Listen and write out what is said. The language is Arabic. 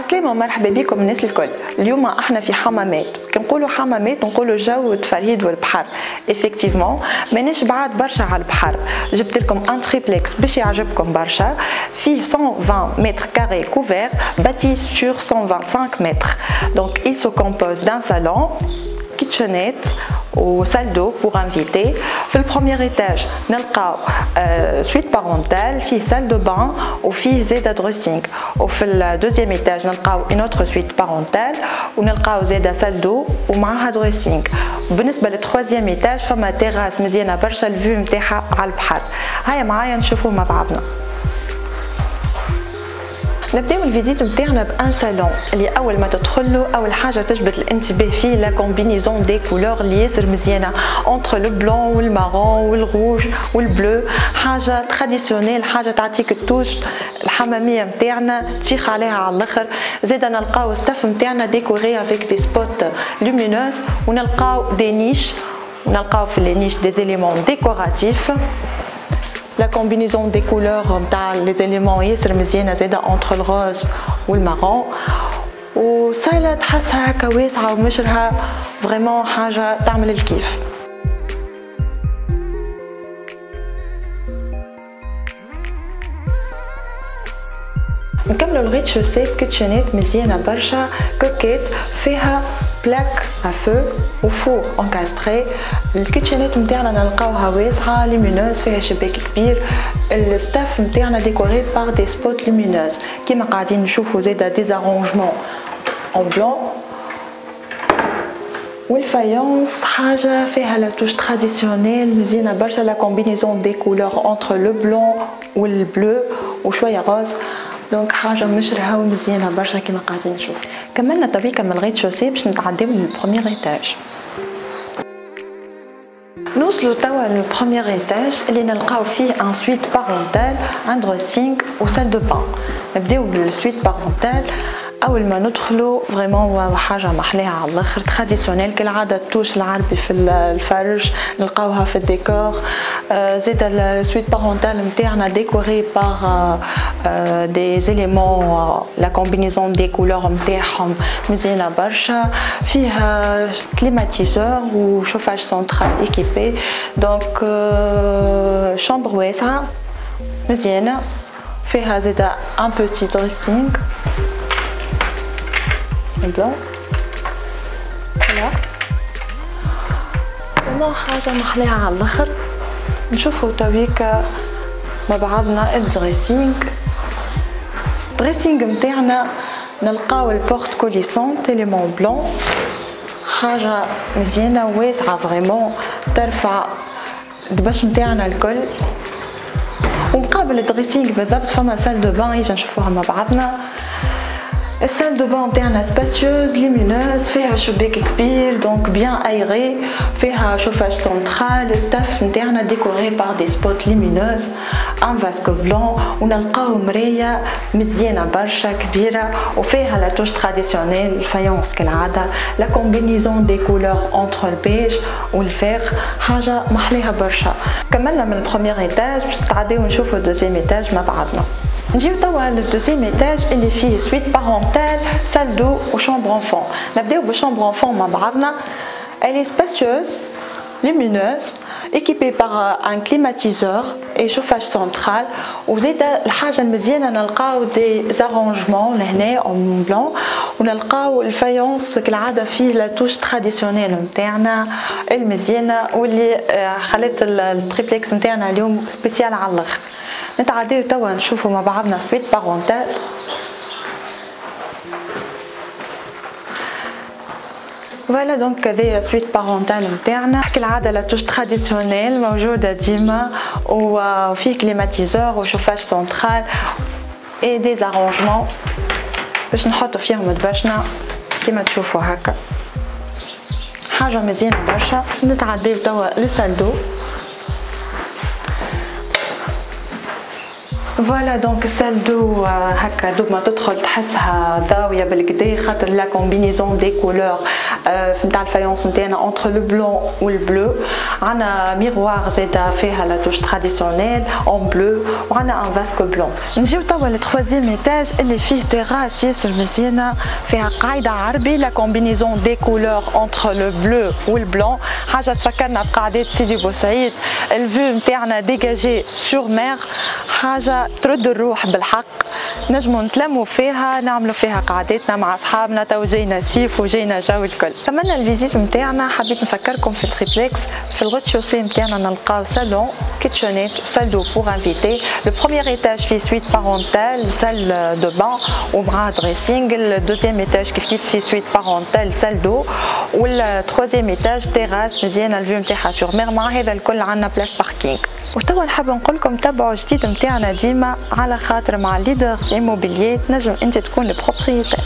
عسلامة ومرحبا بكم الناس الكل. اليوم احنا في حمامات، كنقولوا حمامات نقولوا جو التفرهيد والبحر. افكتيفمون مانيش بعاد برشا على البحر، جبت لكم ان تريبلكس باش يعجبكم برشا، فيه 120 متر كاري كوفير باتي سور 125 متر. دونك il se compose d'un salon, kitchenette ou salle d'eau pour inviter. في البروميير ايتاج نلقاو سويت بارونتال فيه salle de bain وفيه زاده دريسينغ، وفي الدوزيام ايتاج نلقاو une autre suite parentale ونلقاو زاده salle d'eau ومعها دريسينغ. بالنسبه للتروازيام ايتاج فما تيراس مزيانه برشا، الفيو نتاعها على البحر. هيا معايا نشوفوا مع بعضنا. نبداو الفيزيت نتاعنا بان صالون اللي اول ما تدخلوا اول حاجه تجبد الانتباه فيه لا كومبينيزون دي كولور اللي ياسر مزيانه انتر لو بلون والمارون والروج والبلو، حاجه تراديسيونيل، حاجه تعطيك التوش الحماميه نتاعنا تشيخ عليها على الاخر. زيد نلقاو ستاف نتاعنا ديكوري افيك دي سبوت لومينوز، ونلقاو دي نيش، ونلقاو في لي نيش دي زيليمون ديكوراتيف. La combinaison des couleurs les éléments ياسر مزيانه زاده entre le rose والمارون، وصاله تحسها هكا واسعه ومشرها فريمون حاجه تعمل الكيف. نكملوا الغيت شوسي كيتشنيت مزيانه برشا كوكيت فيها بلاك افو وفور انكاستري. الكيتشنيت نتاعنا نلقاوها واسعه لومينوز، فيها شباك كبير. الستاف نتاعنا ديكوري بار دي سبوت لومينوز كيما قاعدين نشوفوا زاده ديزارونجمون اون بلون، والفايونس حاجه فيها لا توش تراديسيونيل مزيانه برشا. لا كومبينيزون دي كولور انتر لو بلون والبلو وشويه روز، دونك حاجه مشرها ومزيانه برشا كيما قاعدين نشوف. كملنا طريقه من الغيت شوسي باش نتعداو للبروميير ايتاج. نوصلوا توا للبروميير ايتاج اللي نلقاو فيه ان سويت بارونتال، ان دريسينغ وسال دو بان. نبداو بالسويت بارونتال. اول ما ندخلوا فريمون حاجه محلاها على الاخر تراديسيونيل كالعاده، التوش العربي في الفرش نلقاوها في الديكور. زيد السويت بارونتال نتاعنا ديكوري بار دي زيليمون لا كومبينيزون دي كولور نتاعهم مزيانه برشا. فيها كليماتيزور وشوفاج سنترال ايكيبي، دونك شامبر واسعه مزيانه. فيها زيد ان بوتي دريسينغ بلون، فوالا حاجه محلاها على الاخر. نشوفوا تويكا مع بعضنا الدريسينغ. الدريسينغ نتاعنا نلقاو البورت كوليسون تيليمون بلون، حاجه مزيانه واسعه فريمون ترفع الدبش نتاعنا الكل. ومقابل الدريسينغ بالضبط فما سال دو بان يجي نشوفوها مع بعضنا. السال دو بان تاعنا سباسيوز لومينوز، فيها شباك كبير دونك بيان ايغي، فيها شوفاج سنترال. ستاف نتاعنا ديكوري بار دي سبوت لومينوز، ان فاسكو بلون، ونلقاو مرايه مزيانه برشا كبيره وفيها لا توش تراديسيونيل الفايونس كالعاده. لا كومبينيزون دي كولور انتر البيج والفيغ حاجه محليها برشا. كملنا من البروميير ايتاج باش نتعداو نشوفوا الدوزيام ايتاج مع بعضنا. نجيو توا للدوزيام ايتاج اللي فيه سويت بارونتال سال دو وشامبر انفون. نبداو بالشامبر انفون مع بعضنا. Elle est spacieuse, lumineuse, équipée par un climatiseur et chauffage central. وزيد الحاجه المزيانه نلقاو دي زارونجمون لهنا اون بلون، ونلقاو الفايونس كالعاده فيه لا توش تراديسيونيل نتاعنا المزيانه واللي خلت التريبلكس نتاعنا اليوم سبيسيال على الاخر. نتعداو توا نشوفوا مع بعضنا سويت بارونتال. فوالا دونك هذايا سويت بارونتال نتاعنا كالعاده لا توش تراديسيونيل موجوده ديما، وفيه كليماتيزور وشوفاج سنترال اي دي زارونجمون باش نحطوا فيهم دبشنا كيما تشوفوا هكا، حاجه مزيانه برشا. نتعداو توا للسال دو. فوالا دونك السال دو هكا دوب ما تدخل تحسها ضاويه بالكدا، خاطر لا كومبينيزون دي كولور نتاع الفايونس نتاعنا انتر لو بلون والبلو عندنا ميغوار زاده فيها لا توش تراديسيونيل اون بلو وعندنا ان فاسكو بلون. نجيو توا للتخوازيام ايتاج اللي فيه تيراس ياسر مزيانه فيها قاعده عربي لا كومبينيزون دي كولور انتر لو بلو والبلون حاجه تفكرنا بقعدات سيدي بوسعيد. الفيو نتاعنا ديجاجي سور مير حاجه ترد الروح بالحق نجمو نتلموا فيها نعملوا فيها قعداتنا مع اصحابنا تو جاينا سيف وجاينا جو الكل. كملنا الفيزيت نتاعنا حبيت نفكركم في تريبلكس. في الغوتشوسي نتاعنا نلقاو صالون كيتشونيت وسال دو بور انفيتي. لو بروميير ايتاج فيه سويت بارونتال سال دو بان ومعاه دريسينغ. الدوزيام ايتاج كيف كيف فيه سويت بارونتال سال دو والتروازيام ايتاج تيراس مزيانه الفيو نتاعها سور مير. مع هذا الكل عندنا بلاس باركينغ. وتوا نحب نقول لكم تابعوا جديد نتاعنا ديما على خاطر مع ليدرز ايموبيليي تنجم انت تكون البروبريتير.